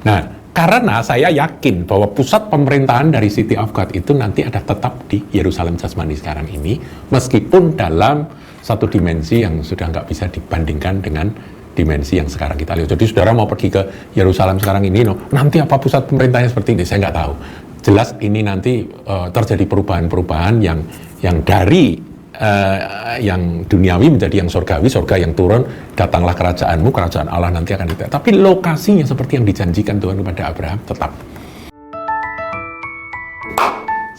Nah, karena saya yakin bahwa pusat pemerintahan dari City of God itu nanti ada tetap di Yerusalem jasmani sekarang ini, meskipun dalam satu dimensi yang sudah nggak bisa dibandingkan dengan dimensi yang sekarang kita lihat. Jadi saudara mau pergi ke Yerusalem sekarang ini, nanti apa pusat pemerintahnya seperti ini, saya nggak tahu. Jelas ini nanti terjadi perubahan-perubahan yang dari yang duniawi menjadi yang surgawi, surga yang turun, datanglah kerajaanmu, kerajaan Allah nanti akan ditegak. Tapi lokasinya seperti yang dijanjikan Tuhan kepada Abraham tetap.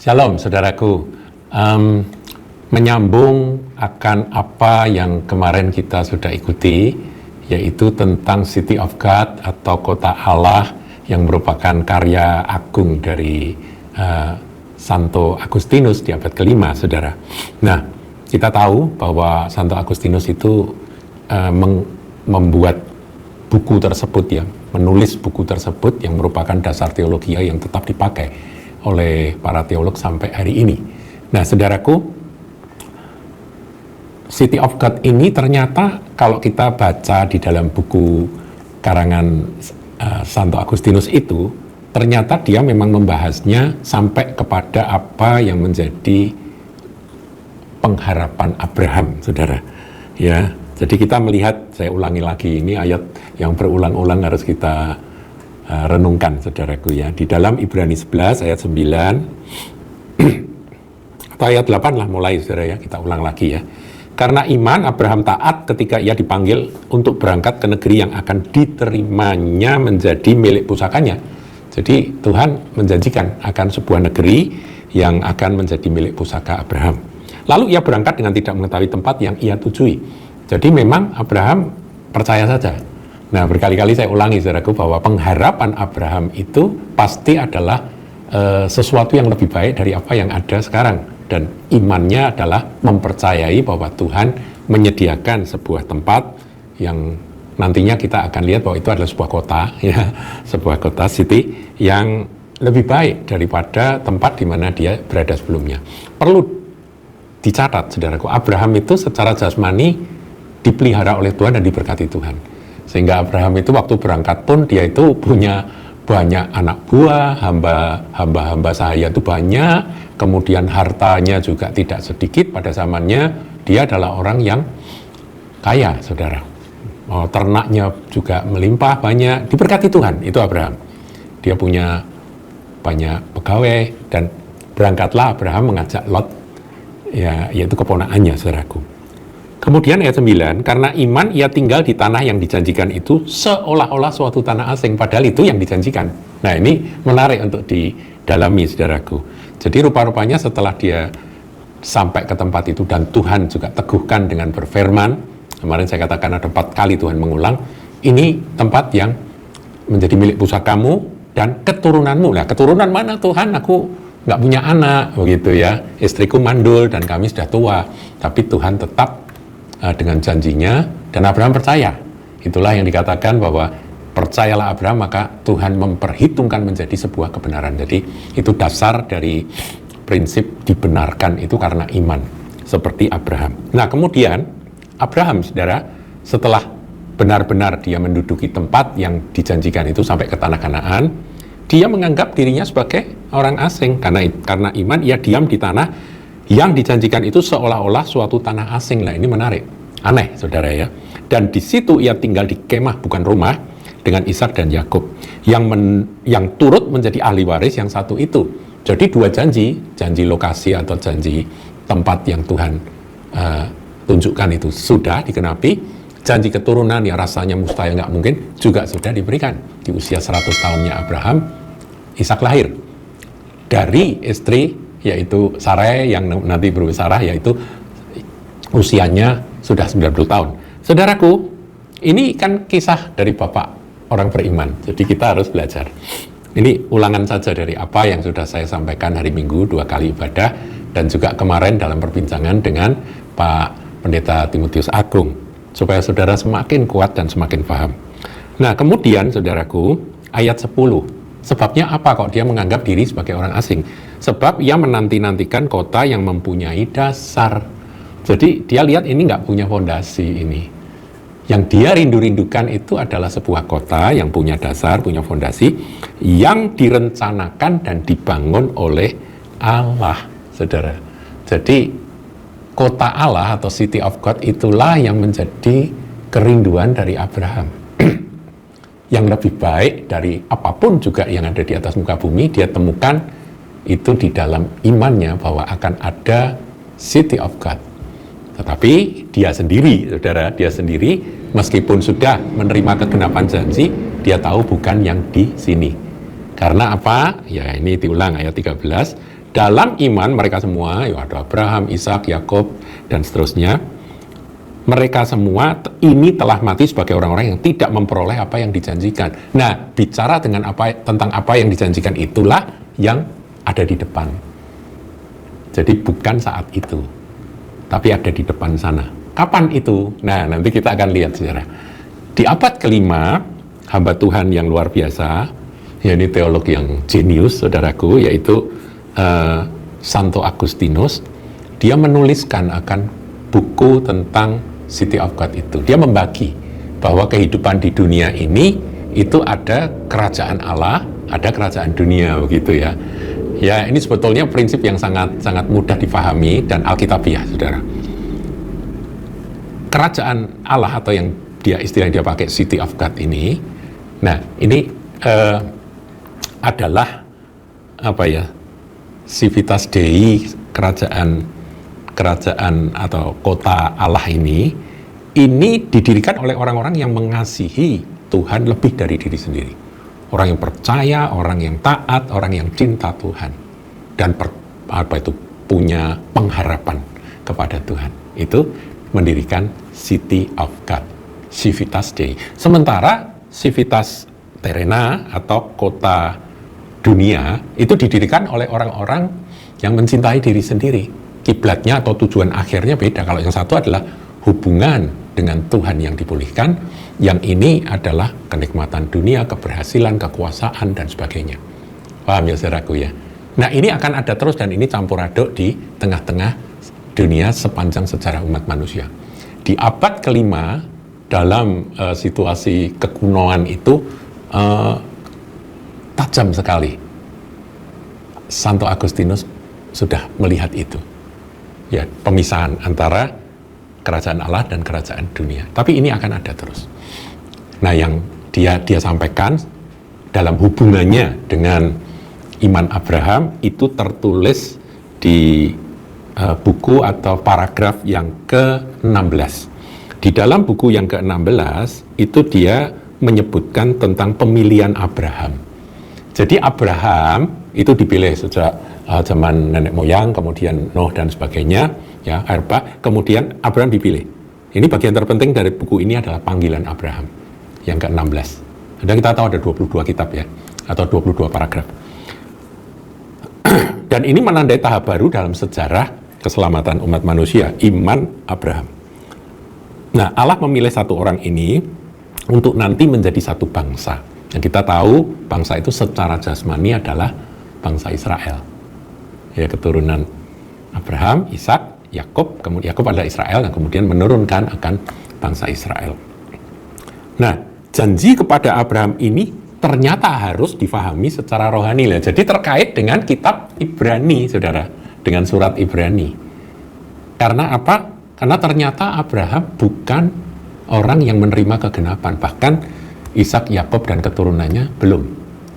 Shalom saudaraku, menyambung akan apa yang kemarin kita sudah ikuti, yaitu tentang City of God atau kota Allah yang merupakan karya agung dari Santo Agustinus di abad ke-5, saudara. Nah, kita tahu bahwa Santo Agustinus itu membuat buku tersebut, ya, menulis buku tersebut yang merupakan dasar teologia yang tetap dipakai oleh para teolog sampai hari ini. Nah, saudaraku, City of God ini ternyata kalau kita baca di dalam buku karangan Santo Agustinus itu, ternyata dia memang membahasnya sampai kepada apa yang menjadi pengharapan Abraham, saudara. Ya, jadi kita melihat, saya ulangi lagi, ini ayat yang berulang-ulang harus kita renungkan, saudaraku, ya. Di dalam Ibrani 11 ayat 9 atau ayat 8 lah mulai, saudara, ya. Kita ulang lagi, ya. Karena iman Abraham taat ketika ia dipanggil untuk berangkat ke negeri yang akan diterimanya menjadi milik pusakanya. Jadi Tuhan menjanjikan akan sebuah negeri yang akan menjadi milik pusaka Abraham. Lalu ia berangkat dengan tidak mengetahui tempat yang ia tujui. Jadi memang Abraham percaya saja. Nah, berkali-kali saya ulangi, saudaraku, bahwa pengharapan Abraham itu pasti adalah sesuatu yang lebih baik dari apa yang ada sekarang. Dan imannya adalah mempercayai bahwa Tuhan menyediakan sebuah tempat yang nantinya kita akan lihat bahwa itu adalah sebuah kota, ya, sebuah kota, city, yang lebih baik daripada tempat di mana dia berada sebelumnya. Perlu dicatat, saudaraku, Abraham itu secara jasmani dipelihara oleh Tuhan dan diberkati Tuhan. Sehingga Abraham itu waktu berangkat pun dia itu punya banyak anak buah, hamba-hamba sahaya itu banyak, kemudian hartanya juga tidak sedikit pada zamannya. Dia adalah orang yang kaya, saudara. Ternaknya juga melimpah banyak, diberkati Tuhan, itu Abraham. Dia punya banyak pegawai, dan berangkatlah Abraham mengajak Lot, ya, yaitu keponakannya, saudaraku. Kemudian ayat 9, karena iman ia tinggal di tanah yang dijanjikan itu seolah-olah suatu tanah asing, padahal itu yang dijanjikan. Nah, ini menarik untuk didalami, saudaraku. Jadi rupa-rupanya setelah dia sampai ke tempat itu dan Tuhan juga teguhkan dengan berfirman, kemarin saya katakan ada 4 kali Tuhan mengulang, ini tempat yang menjadi milik pusakamu dan keturunanmu. Nah, keturunan mana Tuhan? Aku nggak punya anak, begitu ya. Istriku mandul dan kami sudah tua. Tapi Tuhan tetap dengan janjinya, dan Abraham percaya. Itulah yang dikatakan bahwa percayalah Abraham, maka Tuhan memperhitungkan menjadi sebuah kebenaran. Jadi itu dasar dari prinsip dibenarkan itu karena iman, seperti Abraham. Nah, kemudian Abraham, saudara, setelah benar-benar dia menduduki tempat yang dijanjikan itu sampai ke tanah Kanaan, dia menganggap dirinya sebagai orang asing. Karena iman, ia diam di tanah yang dijanjikan itu seolah-olah suatu tanah asing. Lah, ini menarik, aneh, saudara, ya. Dan di situ ia tinggal di kemah, bukan rumah, dengan Ishak dan Yakub, yang turut menjadi ahli waris yang satu itu. Jadi 2 janji lokasi atau janji tempat yang Tuhan tunjukkan itu sudah dikenapi. Janji keturunan yang rasanya mustahil, nggak mungkin, juga sudah diberikan. Di usia 100 tahunnya Abraham, Ishak lahir dari istri, yaitu Sarai, yang nanti berubah Sarah, yaitu usianya sudah 90 tahun. Saudaraku, ini kan kisah dari bapak orang beriman, jadi kita harus belajar. Ini ulangan saja dari apa yang sudah saya sampaikan hari Minggu 2 kali ibadah, dan juga kemarin dalam perbincangan dengan Pak Pendeta Timotius Agung, supaya saudara semakin kuat dan semakin paham. Nah, kemudian saudaraku, ayat 10, sebabnya apa kok dia menganggap diri sebagai orang asing? Sebab ia menanti-nantikan kota yang mempunyai dasar. Jadi dia lihat ini nggak punya fondasi ini. Yang dia rindu-rindukan itu adalah sebuah kota yang punya dasar, punya fondasi, yang direncanakan dan dibangun oleh Allah, saudara. Jadi, kota Allah atau City of God itulah yang menjadi kerinduan dari Abraham. Yang lebih baik dari apapun juga yang ada di atas muka bumi, dia temukan itu di dalam imannya bahwa akan ada City of God. Tetapi dia sendiri, saudara, dia sendiri meskipun sudah menerima kegenapan janji, dia tahu bukan yang di sini. Karena apa? Ya ini diulang ayat 13. Dalam iman mereka semua, ya ada Abraham, Ishak, Yakub, dan seterusnya, mereka semua ini telah mati sebagai orang-orang yang tidak memperoleh apa yang dijanjikan. Nah, bicara tentang apa yang dijanjikan itulah yang ada di depan. Jadi bukan saat itu, tapi ada di depan sana. Kapan itu? Nah, nanti kita akan lihat, saudara. Di abad kelima, hamba Tuhan yang luar biasa, ya ini teolog yang jenius, saudaraku, yaitu Santo Agustinus, dia menuliskan akan buku tentang City of God itu. Dia membagi bahwa kehidupan di dunia ini itu ada kerajaan Allah, ada kerajaan dunia, begitu ya. Ya, ini sebetulnya prinsip yang sangat mudah dipahami dan alkitabiah, saudara. Kerajaan Allah atau yang istilah dia pakai City of God ini, nah ini adalah apa ya, Civitas Dei, kerajaan atau kota Allah ini didirikan oleh orang-orang yang mengasihi Tuhan lebih dari diri sendiri. Orang yang percaya, orang yang taat, orang yang cinta Tuhan, dan punya pengharapan kepada Tuhan. Itu mendirikan City of God, Civitas Dei. Sementara Civitas Terrena atau kota dunia itu didirikan oleh orang-orang yang mencintai diri sendiri. Kiblatnya atau tujuan akhirnya beda. Kalau yang satu adalah hubungan dengan Tuhan yang dipulihkan, yang ini adalah kenikmatan dunia, keberhasilan, kekuasaan, dan sebagainya. Paham ya, saudaraku ya? Nah, ini akan ada terus dan ini campur aduk di tengah-tengah dunia sepanjang sejarah umat manusia. Di abad kelima, dalam situasi kekunoan itu, tajam sekali. Santo Agustinus sudah melihat itu. Ya, pemisahan antara kerajaan Allah dan kerajaan dunia. Tapi ini akan ada terus. Nah, yang dia sampaikan dalam hubungannya dengan iman Abraham itu tertulis di buku atau paragraf yang ke-16. Di dalam buku yang ke-16 itu dia menyebutkan tentang pemilihan Abraham. Jadi Abraham itu dipilih sejak zaman nenek moyang, kemudian Nuh dan sebagainya, ya, kemudian Abraham dipilih. Ini bagian terpenting dari buku ini adalah panggilan Abraham yang ke-16. Dan kita tahu ada 22 kitab ya, atau 22 paragraf. Dan ini menandai tahap baru dalam sejarah keselamatan umat manusia, iman Abraham. Nah, Allah memilih satu orang ini untuk nanti menjadi satu bangsa. Yang kita tahu bangsa itu secara jasmani adalah bangsa Israel. Ya, keturunan Abraham, Ishak, Yakub, kemudian Yakub adalah Israel, dan kemudian menurunkan akan bangsa Israel. Nah, janji kepada Abraham ini ternyata harus difahami secara rohani. Jadi terkait dengan kitab Ibrani, saudara, dengan surat Ibrani. Karena apa? Karena ternyata Abraham bukan orang yang menerima kegenapan. Bahkan Ishak, Yakub, dan keturunannya belum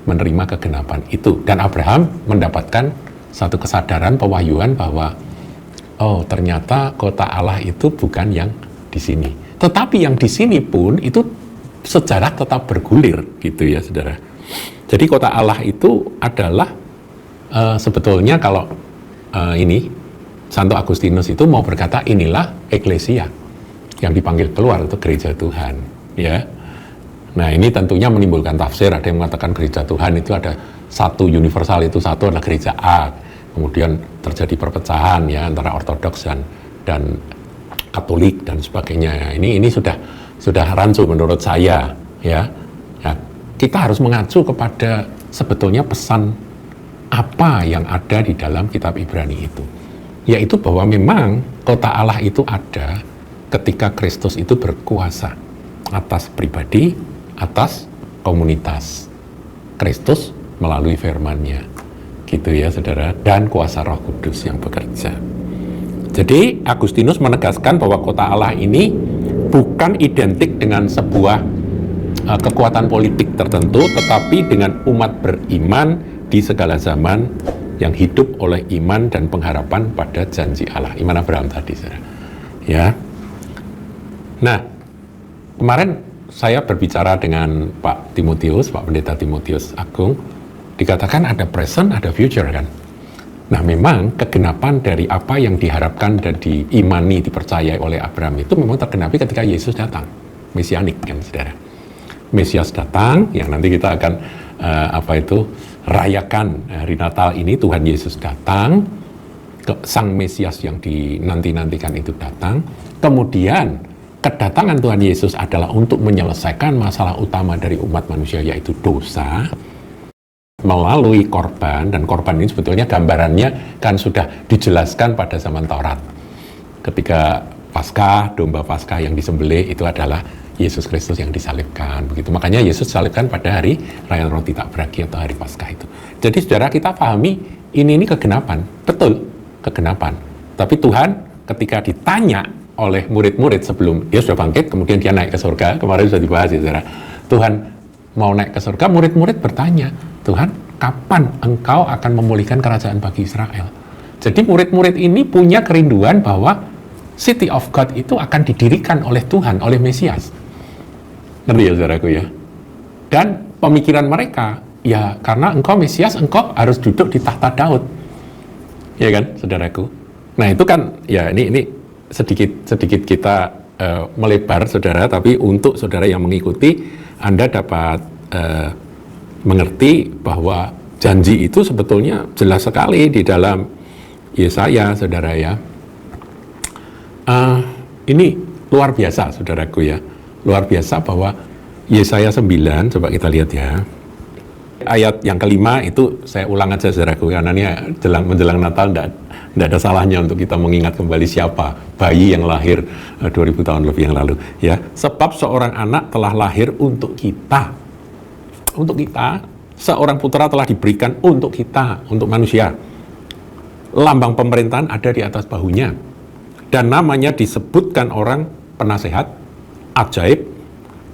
menerima kegenapan itu. Dan Abraham mendapatkan satu kesadaran, pewahyuan bahwa oh, ternyata kota Allah itu bukan yang di sini. Tetapi yang di sini pun itu sejarah tetap bergulir gitu ya, saudara. Jadi kota Allah itu adalah sebetulnya kalau ini Santo Agustinus itu mau berkata inilah eklesia yang dipanggil keluar untuk gereja Tuhan, ya. Nah, ini tentunya menimbulkan tafsir. Ada yang mengatakan gereja Tuhan itu ada satu universal, itu satu adalah gereja A. Kemudian terjadi perpecahan ya antara ortodoks dan Katolik dan sebagainya. Ya, ini sudah rancu menurut saya, ya. Ya, kita harus mengacu kepada sebetulnya pesan apa yang ada di dalam kitab Ibrani itu. Yaitu bahwa memang kota Allah itu ada ketika Kristus itu berkuasa. atas pribadi, atas komunitas. Kristus melalui firman-Nya. Gitu ya saudara, dan kuasa Roh Kudus yang bekerja. Jadi Agustinus menegaskan bahwa kota Allah ini bukan identik dengan sebuah kekuatan politik tertentu, tetapi dengan umat beriman di segala zaman yang hidup oleh iman dan pengharapan pada janji Allah. Iman Abraham tadi, saudara. Ya. Nah, kemarin saya berbicara dengan Pak Timotius, Pak Pendeta Timotius Agung, dikatakan ada present, ada future kan. Nah, memang kegenapan dari apa yang diharapkan dan diimani, dipercayai oleh Abraham itu memang tergenapi ketika Yesus datang. Mesianik kan, saudara. Mesias datang, yang nanti kita akan rayakan hari Natal ini, Tuhan Yesus datang, Sang Mesias yang dinanti-nantikan itu datang. Kemudian kedatangan Tuhan Yesus adalah untuk menyelesaikan masalah utama dari umat manusia, yaitu dosa, melalui korban. Dan korban ini sebetulnya gambarannya kan sudah dijelaskan pada zaman Taurat. Ketika Paskah, domba Paskah yang disembelih itu adalah Yesus Kristus yang disalibkan, begitu. Makanya Yesus disalibkan pada hari Raya Roti Tak Beragi atau hari Paskah itu. Jadi saudara, kita pahami ini kegenapan, betul, kegenapan. Tapi Tuhan ketika ditanya oleh murid-murid sebelum dia sudah bangkit, kemudian dia naik ke surga, kemarin sudah dibahas ya saudara. Tuhan mau naik ke surga, murid-murid bertanya, Tuhan, kapan engkau akan memulihkan kerajaan bagi Israel? Jadi murid-murid ini punya kerinduan bahwa City of God itu akan didirikan oleh Tuhan, oleh Mesias. Ngerti ya saudaraku ya? Dan pemikiran mereka, ya karena engkau Mesias, engkau harus duduk di tahta Daud. Ya kan, saudaraku? Nah itu kan, ya ini sedikit kita melebar saudara, tapi untuk saudara yang mengikuti, Anda dapat mengerti bahwa janji itu sebetulnya jelas sekali di dalam Yesaya, saudara ya. Ini luar biasa, saudaraku ya. Luar biasa bahwa Yesaya 9, coba kita lihat ya. Ayat yang kelima itu saya ulang aja, saudaraku, karena ini menjelang Natal tidak ada salahnya untuk kita mengingat kembali siapa bayi yang lahir 2000 tahun lebih yang lalu. Ya, sebab seorang anak telah lahir untuk kita. Untuk kita, seorang putra telah diberikan untuk kita, untuk manusia. Lambang pemerintahan ada di atas bahunya. Dan namanya disebutkan orang penasehat, ajaib,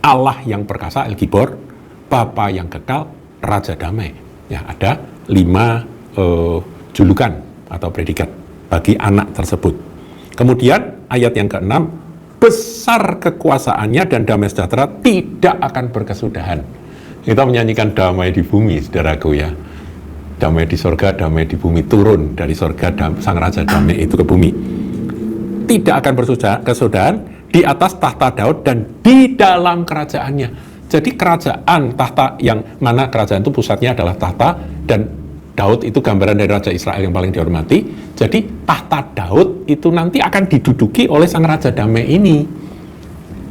Allah yang perkasa, El Gibor, Bapa yang kekal, Raja Damai. Ya, ada 5 julukan atau predikat bagi anak tersebut. Kemudian ayat yang ke-6, besar kekuasaannya dan damai sejahtera tidak akan berkesudahan. Kita menyanyikan damai di bumi, saudaraku ya. Damai di sorga, damai di bumi, turun dari sorga Sang Raja Damai itu ke bumi. Tidak akan berkesudahan di atas tahta Daud dan di dalam kerajaannya. Jadi kerajaan, tahta yang mana kerajaan itu pusatnya adalah tahta, dan Daud itu gambaran dari Raja Israel yang paling dihormati. Jadi tahta Daud itu nanti akan diduduki oleh Sang Raja Damai ini,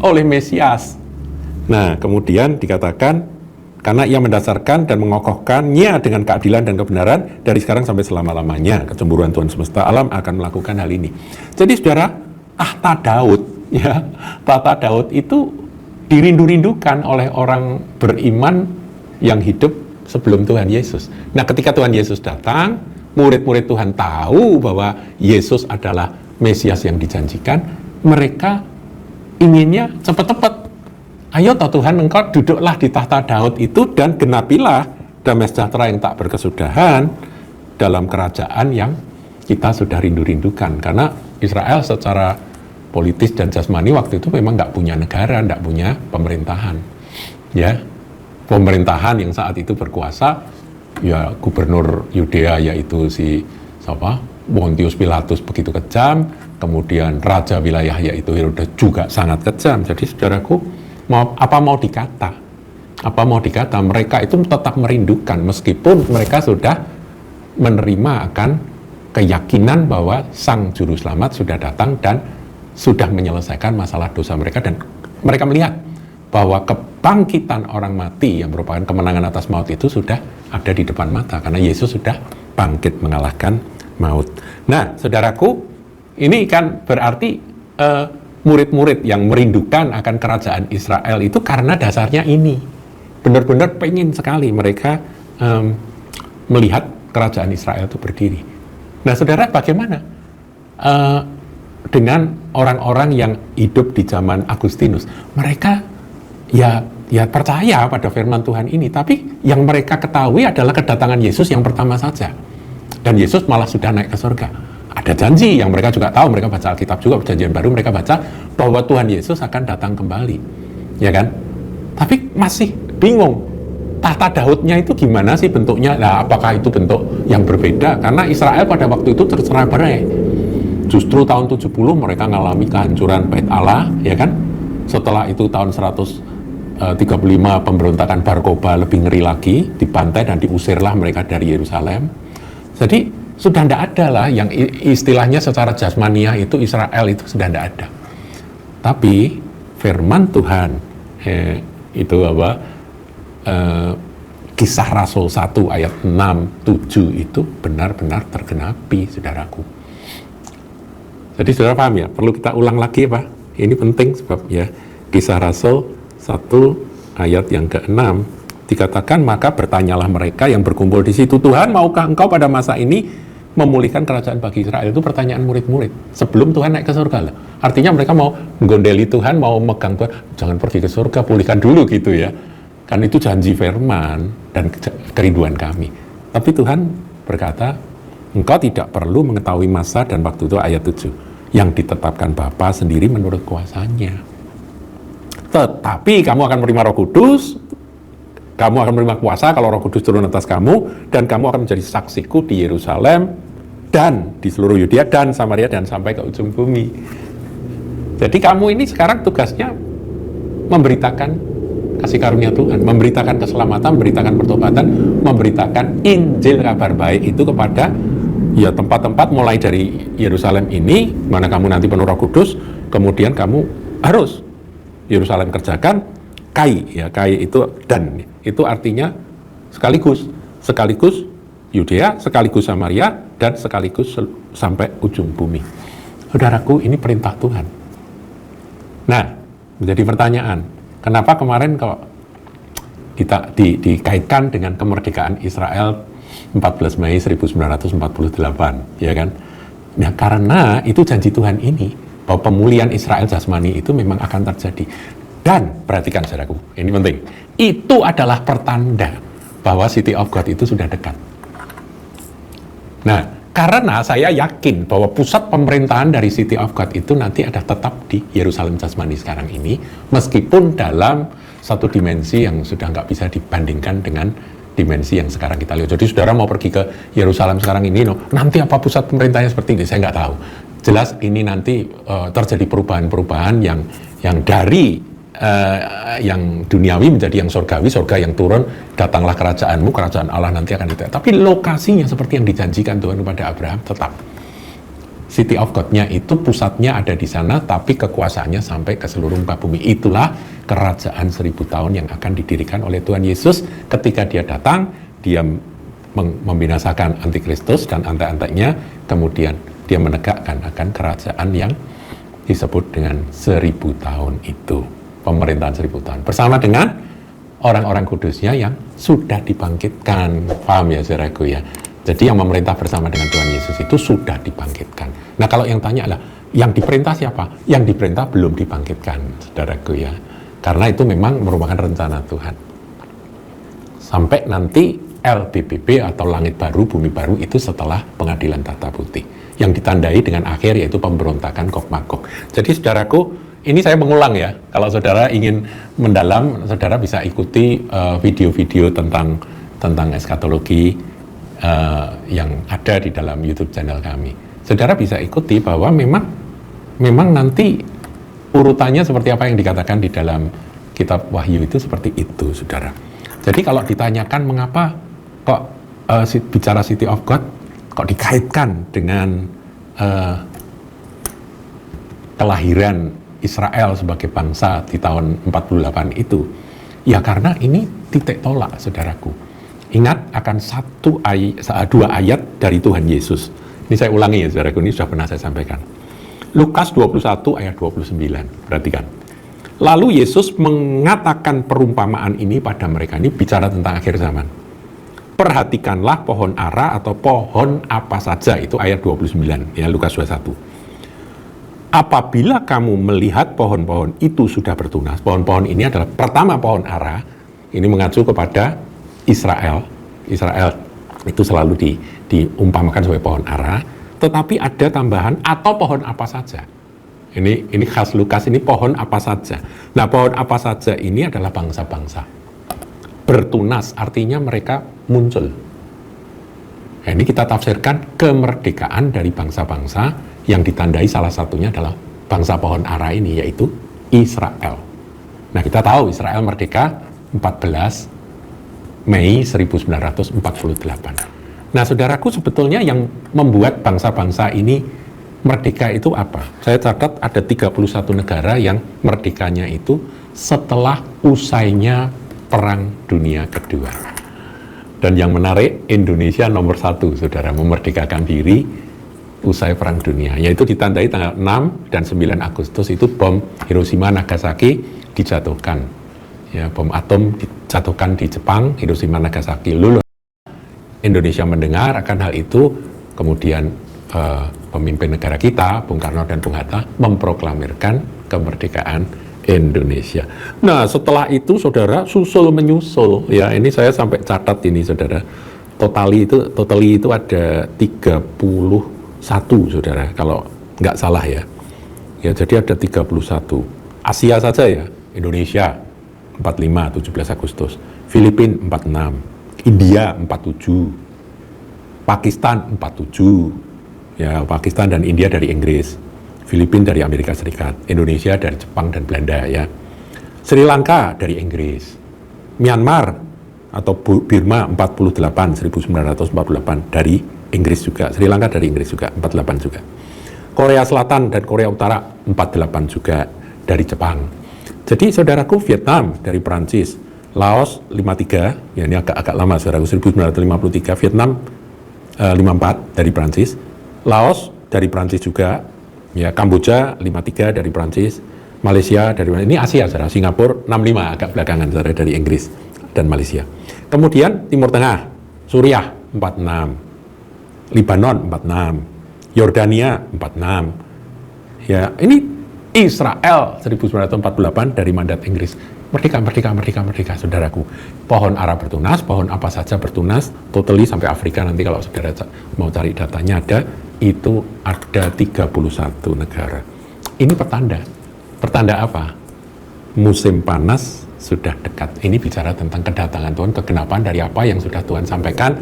oleh Mesias. Nah kemudian dikatakan, karena ia mendasarkan dan mengokohkannya dengan keadilan dan kebenaran dari sekarang sampai selama-lamanya. Kecemburuan Tuhan semesta alam akan melakukan hal ini. Jadi saudara, tahta Daud, ya, tahta Daud itu dirindu-rindukan oleh orang beriman yang hidup sebelum Tuhan Yesus. Nah, ketika Tuhan Yesus datang, murid-murid Tuhan tahu bahwa Yesus adalah Mesias yang dijanjikan, mereka inginnya cepat-cepat. Ayo toh Tuhan, engkau duduklah di tahta Daud itu dan genapilah damai sejahtera yang tak berkesudahan dalam kerajaan yang kita sudah rindu-rindukan. Karena Israel secara politis dan jasmani waktu itu memang nggak punya negara, nggak punya pemerintahan. Ya, pemerintahan yang saat itu berkuasa, ya gubernur Yudea yaitu Pontius Pilatus begitu kejam, kemudian raja wilayah yaitu Herodes juga sangat kejam. Jadi saudaraku, apa mau dikata, mereka itu tetap merindukan meskipun mereka sudah menerima akan keyakinan bahwa Sang Juru Selamat sudah datang dan sudah menyelesaikan masalah dosa mereka, dan mereka melihat bahwa kebangkitan orang mati yang merupakan kemenangan atas maut itu sudah ada di depan mata karena Yesus sudah bangkit mengalahkan maut. Nah, saudaraku, ini kan berarti murid-murid yang merindukan akan kerajaan Israel itu karena dasarnya ini. Benar-benar pengen sekali mereka melihat kerajaan Israel itu berdiri. Nah, saudara, bagaimana dengan orang-orang yang hidup di zaman Agustinus? Mereka ya percaya pada firman Tuhan ini, tapi yang mereka ketahui adalah kedatangan Yesus yang pertama saja. Dan Yesus malah sudah naik ke surga. Ada janji yang mereka juga tahu, mereka baca Alkitab juga, Perjanjian Baru mereka baca bahwa Tuhan Yesus akan datang kembali. Ya kan? Tapi masih bingung. Tahta Daudnya itu gimana sih bentuknya? Nah, apakah itu bentuk yang berbeda? Karena Israel pada waktu itu tercerai-berai. Justru tahun 70 mereka mengalami kehancuran Bait Allah, ya kan? Setelah itu tahun 135 pemberontakan Bar Kokhba lebih ngeri lagi, dibantai dan diusirlah mereka dari Yerusalem. Jadi sudah tidak ada lah yang istilahnya secara jasmaniah itu Israel itu sudah tidak ada. Tapi firman Tuhan itu Kisah Rasul 1 ayat 6, 7 itu benar-benar tergenapi, saudaraku. Jadi saudara paham ya, perlu kita ulang lagi Pak. Ini penting sebab ya Kisah Rasul 1 ayat yang ke-6 dikatakan, maka bertanyalah mereka yang berkumpul di situ, Tuhan, maukah engkau pada masa ini memulihkan kerajaan bagi Israel? Itu pertanyaan murid-murid sebelum Tuhan naik ke surga lah. Artinya mereka mau menggondeli Tuhan, mau megang Tuhan, jangan pergi ke surga, pulihkan dulu gitu ya. Kan itu janji firman dan kerinduan kami. Tapi Tuhan berkata, engkau tidak perlu mengetahui masa dan waktu itu, ayat 7, yang ditetapkan Bapa sendiri menurut kuasanya. Tetapi kamu akan menerima Roh Kudus, kamu akan menerima kuasa kalau Roh Kudus turun atas kamu, dan kamu akan menjadi saksiku di Yerusalem dan di seluruh Yudea dan Samaria dan sampai ke ujung bumi. Jadi kamu ini sekarang tugasnya memberitakan kasih karunia Tuhan, memberitakan keselamatan, memberitakan pertobatan, memberitakan Injil kabar baik itu kepada ya tempat-tempat mulai dari Yerusalem ini, mana kamu nanti penuh Roh Kudus, kemudian kamu harus Yerusalem kerjakan, Kai itu dan itu artinya sekaligus Yudea, sekaligus Samaria, dan sekaligus sampai ujung bumi. Saudaraku, ini perintah Tuhan. Nah, menjadi pertanyaan, kenapa kemarin kok kita dikaitkan dengan kemerdekaan Israel 14 Mei 1948, ya kan? Nah, karena itu janji Tuhan ini, bahwa pemulihan Israel jasmani itu memang akan terjadi. Dan perhatikan saudaraku, ini penting, itu adalah pertanda bahwa City of God itu sudah dekat. Nah, karena saya yakin bahwa pusat pemerintahan dari City of God itu nanti ada tetap di Yerusalem jasmani sekarang ini, meskipun dalam satu dimensi yang sudah nggak bisa dibandingkan dengan dimensi yang sekarang kita lihat. Jadi saudara mau pergi ke Yerusalem sekarang ini, nanti apa pusat pemerintahnya seperti ini, saya nggak tahu. Jelas ini nanti terjadi perubahan-perubahan yang dari yang duniawi menjadi yang surgawi, surga yang turun, datanglah kerajaanmu, kerajaan Allah nanti akan itu. Tapi lokasinya seperti yang dijanjikan Tuhan kepada Abraham tetap. City of God-nya itu pusatnya ada di sana, tapi kekuasaannya sampai ke seluruh muka bumi. Itulah kerajaan 1000 tahun yang akan didirikan oleh Tuhan Yesus ketika dia datang, dia membinasakan antikristus dan antek-anteknya, kemudian dia menegakkan akan kerajaan yang disebut dengan 1000 tahun itu. Pemerintahan 1000 tahun bersama dengan orang-orang kudusnya yang sudah dibangkitkan. Paham ya saudaraku ya? Jadi yang memerintah bersama dengan Tuhan Yesus itu sudah dibangkitkan. Nah, kalau yang tanya adalah yang diperintah siapa? Yang diperintah belum dibangkitkan, saudaraku ya. Karena itu memang merupakan rencana Tuhan. Sampai nanti LBBP atau langit baru, bumi baru itu setelah pengadilan tahta putih. Yang ditandai dengan akhir yaitu pemberontakan Gog Magog. Jadi saudaraku, ini saya mengulang ya, kalau saudara ingin mendalam, saudara bisa ikuti video-video tentang eskatologi yang ada di dalam YouTube channel kami. Saudara bisa ikuti bahwa memang nanti urutannya seperti apa yang dikatakan di dalam kitab Wahyu itu seperti itu, saudara. Jadi kalau ditanyakan mengapa kok bicara City of God, kok dikaitkan dengan kelahiran Israel sebagai bangsa di tahun 48 itu, ya karena ini titik tolak, saudaraku. Ingat akan dua ayat dari Tuhan Yesus. Ini saya ulangi ya, saudaraku, ini sudah pernah saya sampaikan. Lukas 21 ayat 29, perhatikan. Lalu Yesus mengatakan perumpamaan ini pada mereka, ini bicara tentang akhir zaman. Perhatikanlah pohon ara atau pohon apa saja, itu ayat 29, ya Lukas 21. Apabila kamu melihat pohon-pohon itu sudah bertunas, pohon-pohon ini adalah pertama pohon ara, ini mengacu kepada Israel. Israel itu selalu diumpamakan sebagai pohon ara, tetapi ada tambahan atau pohon apa saja. Ini khas Lukas, ini pohon apa saja. Nah, pohon apa saja ini adalah bangsa-bangsa. Bertunas artinya mereka muncul. Nah, ini kita tafsirkan kemerdekaan dari bangsa-bangsa yang ditandai salah satunya adalah bangsa pohon ara ini, yaitu Israel. Nah, kita tahu Israel merdeka 14 Mei 1948. Nah, saudaraku, sebetulnya yang membuat bangsa-bangsa ini merdeka itu apa? Saya catat ada 31 negara yang merdekanya itu setelah usainya Perang Dunia Kedua. Dan yang menarik, Indonesia nomor 1, saudara, memerdekakan diri usai Perang Dunia, yaitu ditandai tanggal 6 dan 9 Agustus itu bom Hiroshima Nagasaki dijatuhkan. Ya, bom atom dijatuhkan di Jepang, Hiroshima Nagasaki. Lalu Indonesia mendengar akan hal itu, kemudian pemimpin negara kita, Bung Karno dan Bung Hatta, memproklamirkan kemerdekaan Indonesia. Nah, setelah itu, saudara, susul menyusul. Ya, ini saya sampai catat ini, saudara. Totali itu ada 31, saudara, kalau nggak salah ya. Ya, jadi ada 31. Asia saja ya, Indonesia 45, 17 Agustus. Filipina 46, India 47, Pakistan 47. Ya, Pakistan dan India dari Inggris, Filipina dari Amerika Serikat, Indonesia dari Jepang dan Belanda ya. Sri Lanka dari Inggris, Myanmar atau Burma 1948 dari Inggris juga, Sri Lanka dari Inggris juga 48 juga. Korea Selatan dan Korea Utara 48 juga dari Jepang. Jadi saudaraku, Vietnam dari Perancis, Laos 53, ya ini agak lama saudaraku, 1953, Vietnam 54 dari Perancis, Laos dari Prancis juga, ya Kamboja 53 dari Prancis, Malaysia dari, ini Asia, saudara, Singapura 65 agak belakangan, saudara, dari Inggris dan Malaysia. Kemudian Timur Tengah, Suriah 46, Libanon 46, Yordania 46, ya ini Israel 1948 dari mandat Inggris. Merdeka, saudaraku. Pohon ara bertunas, pohon apa saja bertunas, totally sampai Afrika, nanti kalau saudara mau cari datanya itu ada 31 negara. Ini pertanda apa? Musim panas sudah dekat. Ini bicara tentang kedatangan Tuhan, kegenapan dari apa yang sudah Tuhan sampaikan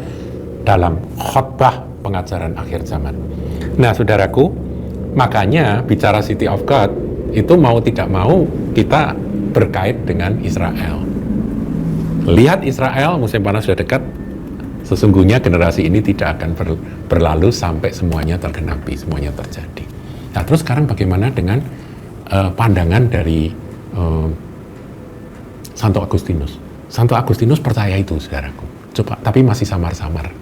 dalam khotbah pengajaran akhir zaman. Nah, saudaraku, makanya bicara City of God itu mau tidak mau kita berkait dengan Israel. Lihat Israel, musim panas sudah dekat. Sesungguhnya generasi ini tidak akan berlalu sampai semuanya tergenapi, semuanya terjadi. Nah, terus sekarang bagaimana dengan pandangan dari Santo Agustinus? Santo Agustinus percaya itu, saudaraku. Coba, tapi masih samar-samar.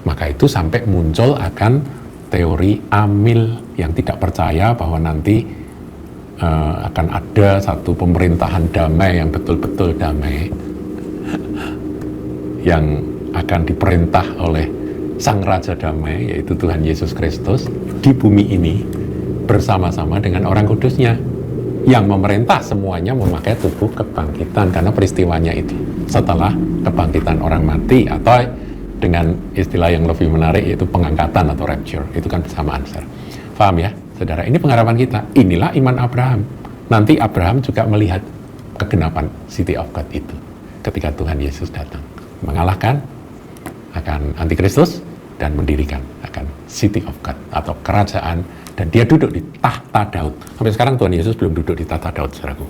Maka itu sampai muncul akan teori Amil yang tidak percaya bahwa nanti akan ada satu pemerintahan damai yang betul-betul damai yang akan diperintah oleh Sang Raja Damai, yaitu Tuhan Yesus Kristus, di bumi ini bersama-sama dengan orang kudusnya yang memerintah semuanya memakai tubuh kebangkitan, karena peristiwanya itu setelah kebangkitan orang mati, atau dengan istilah yang lebih menarik yaitu pengangkatan atau rapture. Itu kan bersamaan, paham ya? Saudara, ini pengharapan kita. Inilah iman Abraham. Nanti Abraham juga melihat kegenapan City of God itu ketika Tuhan Yesus datang, mengalahkan akan antikristus dan mendirikan akan City of God atau kerajaan, dan dia duduk di tahta Daud. Sampai sekarang Tuhan Yesus belum duduk di tahta Daud, saudaraku.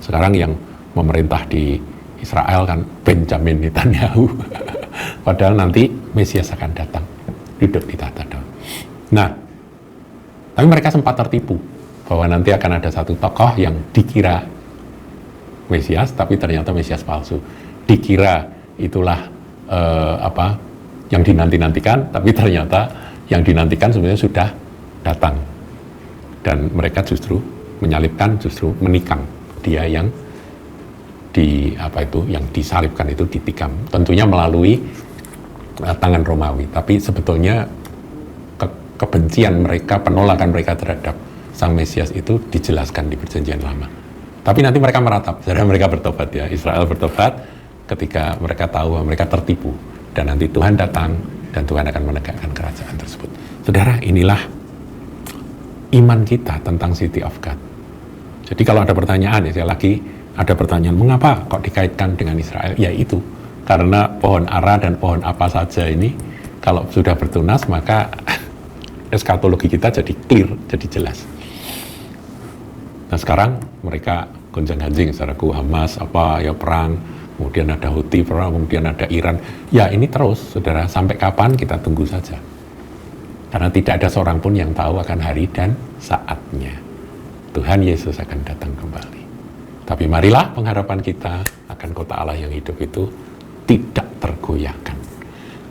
Sekarang yang memerintah di Israel kan Benjamin Netanyahu. Padahal nanti Mesias akan datang, duduk di tahta Daud. Nah, tapi mereka sempat tertipu bahwa nanti akan ada satu tokoh yang dikira Mesias, tapi ternyata Mesias palsu. Dikira itulah yang dinanti-nantikan, tapi ternyata yang dinantikan sebenarnya sudah datang. Dan mereka justru menyalibkan, justru menikam dia yang yang disalibkan itu ditikam. Tentunya melalui tangan Romawi. Tapi sebetulnya kebencian mereka, penolakan mereka terhadap Sang Mesias itu dijelaskan di Perjanjian Lama. Tapi nanti mereka meratap, saudara, mereka bertobat ya. Israel bertobat ketika mereka tahu bahwa mereka tertipu. Dan nanti Tuhan datang dan Tuhan akan menegakkan kerajaan tersebut. Saudara, inilah iman kita tentang City of God. Jadi kalau ada pertanyaan, ya saya lagi ada pertanyaan, mengapa kok dikaitkan dengan Israel? Ya itu, karena pohon ara dan pohon apa saja ini, kalau sudah bertunas, maka eskatologi kita jadi clear, jadi jelas. Nah sekarang mereka gonjang-ganjing, saudaraku, Hamas, perang, kemudian ada Houthi perang, kemudian ada Iran. Ya ini terus, saudara, sampai kapan kita tunggu saja. Karena tidak ada seorang pun yang tahu akan hari dan saatnya. Tuhan Yesus akan datang kembali. Tapi marilah pengharapan kita akan kota Allah yang hidup itu tidak tergoyahkan.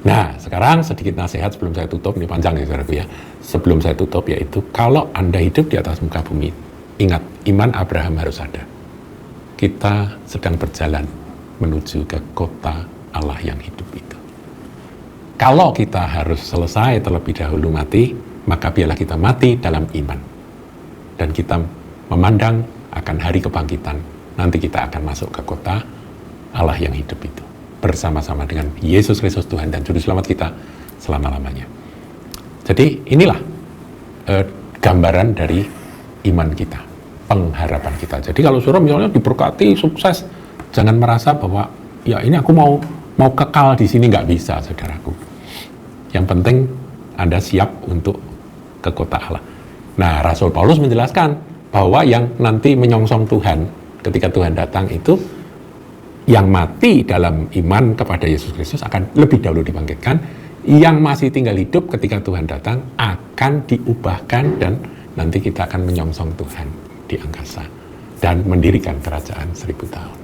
Nah, sekarang sedikit nasihat sebelum saya tutup, ini panjang ya saudaraku ya. Sebelum saya tutup, yaitu kalau Anda hidup di atas muka bumi, ingat, iman Abraham harus ada. Kita sedang berjalan menuju ke kota Allah yang hidup itu. Kalau kita harus selesai terlebih dahulu mati, maka biarlah kita mati dalam iman. Dan kita memandang akan hari kebangkitan, nanti kita akan masuk ke kota Allah yang hidup itu, bersama-sama dengan Yesus Kristus Tuhan dan Juru Selamat kita selama-lamanya. Jadi inilah gambaran dari iman kita, pengharapan kita. Jadi kalau saudara misalnya diberkati, sukses, jangan merasa bahwa ya ini aku mau kekal di sini, nggak bisa, saudaraku. Yang penting Anda siap untuk ke kota Allah. Nah, Rasul Paulus menjelaskan bahwa yang nanti menyongsong Tuhan ketika Tuhan datang itu yang mati dalam iman kepada Yesus Kristus akan lebih dahulu dibangkitkan, yang masih tinggal hidup ketika Tuhan datang akan diubahkan dan nanti kita akan menyongsong Tuhan di angkasa dan mendirikan kerajaan 1000 tahun.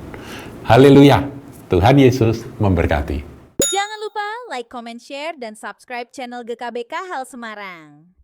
Haleluya, Tuhan Yesus memberkati. Jangan lupa like, comment, share, dan subscribe channel GKBK Hal Semarang.